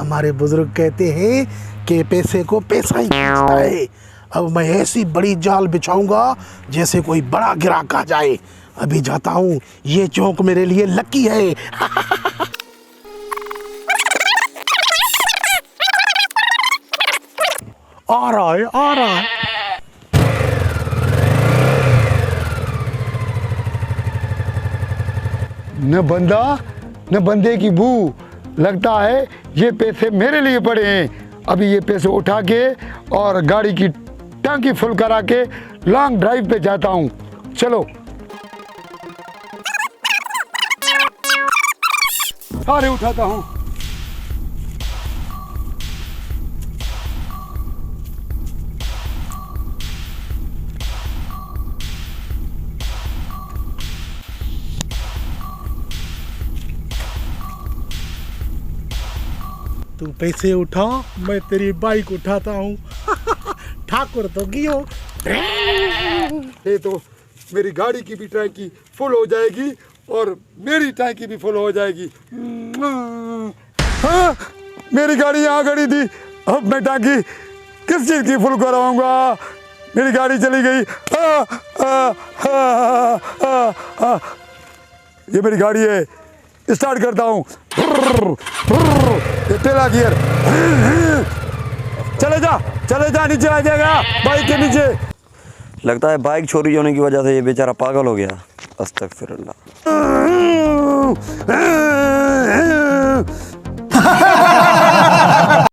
हमारे बुजुर्ग कहते हैं कि पैसे को पैसा ही खींचता है। अब मैं ऐसी बड़ी जाल बिछाऊंगा जैसे कोई बड़ा ग्राहक आ जाए। अभी जाता हूँ, ये चौक मेरे लिए लकी है। आ रहा है, आ रहा है। न बंदा न बंदे की बू, लगता है ये पैसे मेरे लिए पड़े हैं। अभी ये पैसे उठा के और गाड़ी की टंकी फुल करा के लॉन्ग ड्राइव पे जाता हूँ। चलो। सारे उठाता हूँ। तू पैसे उठा, मैं तेरी बाइक उठाता हूँ। ठाकुर तो गियो। ये तो मेरी गाड़ी की भी टंकी फुल हो जाएगी और मेरी टंकी भी फुल हो जाएगी। हाँ, मेरी गाड़ी यहाँ खड़ी थी, अब मैं टंकी किस चीज़ की फुल कराऊंगा? मेरी गाड़ी चली गई। ये मेरी गाड़ी है, स्टार्ट करता हूँ। ये टेला गियर। चले जा, नीचे आ जाएगा बाइक के नीचे। लगता है बाइक चोरी होने की वजह से ये बेचारा पागल हो गया। अस्तगफिरुल्लाह।